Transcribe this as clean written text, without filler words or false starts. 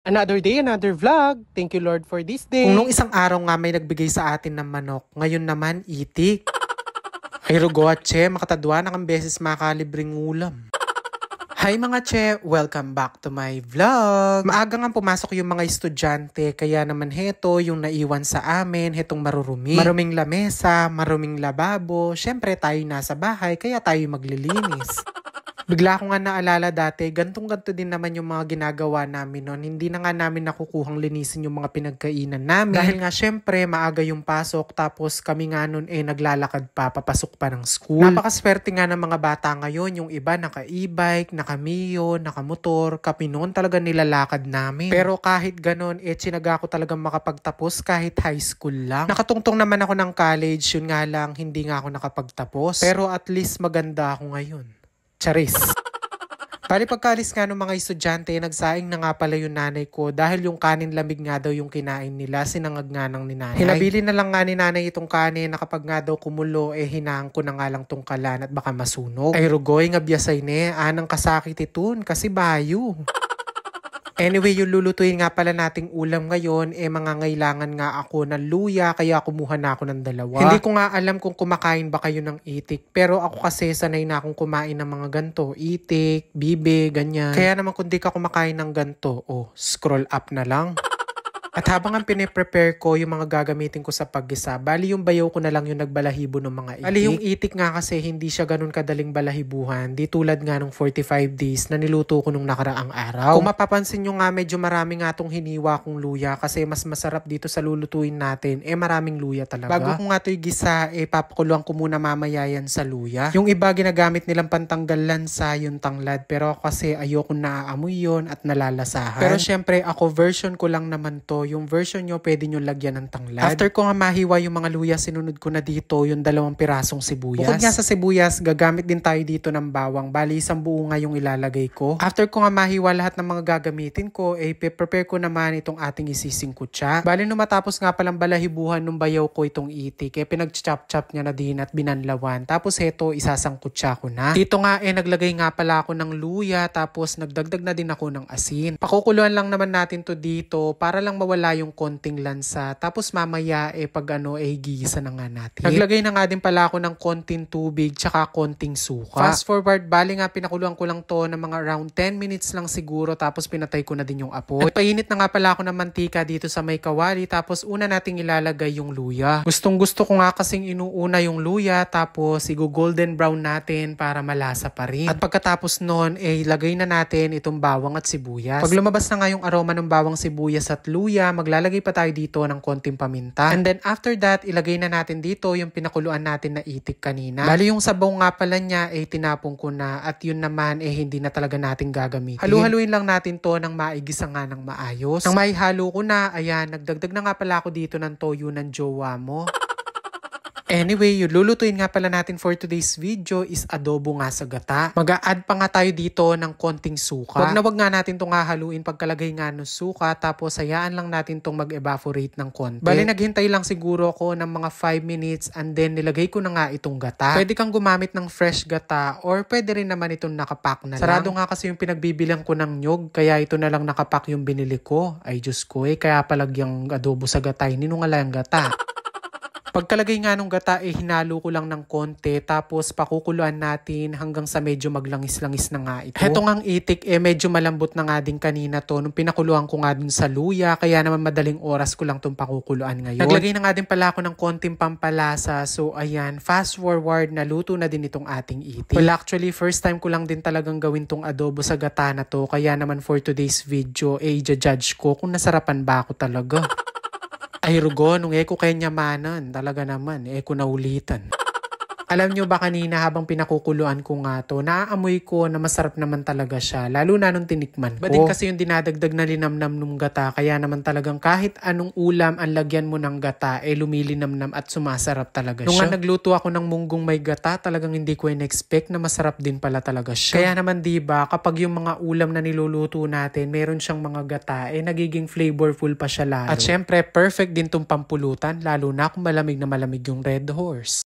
Another day, another vlog. Thank you Lord for this day. Kung nung isang araw nga may nagbigay sa atin ng manok, ngayon naman itik. Ay rugotche, makatadwa na kang beses makalibreng ulam. Hi mga che! Welcome back to my vlog! Maaga nga pumasok yung mga estudyante, kaya naman heto yung naiwan sa amin, hetong marurumi. Maruming lamesa, maruming lababo, syempre tayo nasa bahay, kaya tayo maglilinis. Bigla ko nga naalala dati, gantong-ganto din naman yung mga ginagawa namin noon. Hindi na nga namin nakukuhang linisin yung mga pinagkainan namin. Dahil nga syempre, maaga yung pasok, tapos kami nga noon naglalakad pa, papasok pa ng school. Napakaswerte nga ng mga bata ngayon, yung iba naka-e-bike, naka-mio, naka-motor, kami noon talaga nilalakad namin. Pero kahit ganon, tsinaga ko talagang makapagtapos kahit high school lang. Nakatungtong naman ako ng college, yun nga lang, hindi nga ako nakapagtapos. Pero at least maganda ako ngayon. Charis. Bali pagkalis nga ng mga estudyante, nagsaing na nga pala yung nanay ko dahil yung kanin lamig nga daw yung kinain nila, sinangag nga ng ni nanay. Hinabili na lang nga ni nanay itong kanin na kapag nga daw kumulo, hinaan ko na nga lang tong kalan at baka masunog. Ay rugoy nga biyasay ne, anang kasakit itun kasi bayo. Anyway, yung lulutuin nga pala nating ulam ngayon, mangangailangan nga ako ng luya, kaya kumuha na ako ng dalawa. Hindi ko nga alam kung kumakain ba kayo ng itik, pero ako kasi sanay na akong kumain ng mga ganto, itik, bibe, ganyan. Kaya naman kung di ka kumakain ng ganto, scroll up na lang. At habang ang piniprepare ko yung mga gagamitin ko sa paggisa, bali yung bayaw ko na lang yung nagbalahibo ng mga itik. Bali yung itik nga kasi hindi siya ganun kadaling balahibuhan, di tulad nga nung 45 days na niluto ko nung nakaraang araw. Kung mapapansin nyo nga medyo marami nga tong hiniwa kong luya kasi mas masarap dito sa lulutuin natin, maraming luya talaga. Bago ko nga ito gisa, papakuluan ko muna mamaya yan sa luya. Yung iba ginagamit nilang pantanggal lansa yung tanglad, pero ako kasi ayoko naaamoy yun at nalalasahan. Pero syempre ako version ko lang naman to. Yung version nyo, pwede nyo lagyan ng tanglad. After ko nga mahiwa yung mga luya, sinunod ko na dito yung 2 pirasong sibuyas. Bukod nga sa sibuyas, gagamit din tayo dito ng bawang. Bali, isang buo nga yung ilalagay ko. After ko nga mahiwa lahat ng mga gagamitin ko, prepare ko naman itong ating isising kutsa. Bali, nung matapos nga palang balahibuhan nung bayaw ko itong itik, pinag-chop-chop niya na din at binanlawan. Tapos heto, isasangkutsa ko na. Dito nga, naglagay nga pala ako ng luya, tapos nagdagdag na din ako ng asin. Pakukuluan lang naman natin to dito para lang wala yung konting lansa. Tapos mamaya pag gigisa na nga natin. Naglagay na nga din pala ako ng konting tubig tsaka konting suka. Fast forward, bali nga pinakuluan ko lang to ng mga around 10 minutes lang siguro, tapos pinatay ko na din yung apoy. At painit na nga pala ako ng mantika dito sa may kawali, tapos una nating ilalagay yung luya. Gustong gusto ko nga kasing inuuna yung luya, tapos golden brown natin para malasa pa rin. At pagkatapos nun, ilagay na natin itong bawang at sibuyas. Pag lumabas na nga yung aroma ng bawang, sibuyas at luya, maglalagay pa tayo dito ng konting paminta. And then after that, ilagay na natin dito yung pinakuluan natin na itik kanina. Bali yung sabaw nga pala niya tinapong ko na, at yun naman hindi na talaga natin gagamitin. Halu-haluin lang natin to ng maigisa nga ng maayos. Nang maihalo ko na, ayan, nagdagdag na nga pala ako dito ng toyo ng jowa mo. Anyway, yung lulutuin nga pala natin for today's video is adobo nga sa gata. Mag-a-add pa nga tayo dito ng konting suka. Wag nga natin itong hahaluin pagkalagay nga ng suka, tapos hayaan lang natin itong mag-evaporate ng konti. Bali, naghintay lang siguro ako ng mga 5 minutes and then nilagay ko na nga itong gata. Pwede kang gumamit ng fresh gata or pwede rin naman itong nakapack na lang. Sarado nga kasi yung pinagbibilang ko ng nyog, kaya ito na lang nakapack yung binili ko. Ay Diyos ko kaya palagyang adobo sa gata, ninungala yung gata. Pagkalagay nga nung gata, hinalo ko lang ng konti, tapos pakukuluan natin hanggang sa medyo maglangis-langis na nga ito. Hetong ang itik, medyo malambot na nga din kanina to, nung pinakuluan ko nga dun sa luya, kaya naman madaling oras ko lang itong pakukuluan ngayon. Naglagay na nga din pala ako ng konting pampalasa, so ayan, fast forward, naluto na din itong ating itik. Well, actually, first time ko lang din talagang gawin tong adobo sa gata na to, kaya naman for today's video, i-judge ko kung nasarapan ba ako talaga. Ay rugo, nung ko kaya nyamanan, talaga naman, ko naulitan. Alam nyo ba kanina habang pinakukuluan ko nga to, naaamoy ko na masarap naman talaga siya, lalo na nung tinikman ko. Ba din kasi yung dinadagdag na linamnam nung gata, kaya naman talagang kahit anong ulam ang lagyan mo ng gata, lumilinamnam at sumasarap talaga siya. Nung nga nagluto ako ng munggong may gata, talagang hindi ko in-expect na masarap din pala talaga siya. Kaya naman diba, kapag yung mga ulam na niluluto natin, meron siyang mga gata, nagiging flavorful pa siya lalo. At syempre, perfect din tong pampulutan, lalo na kung malamig na malamig yung Red Horse.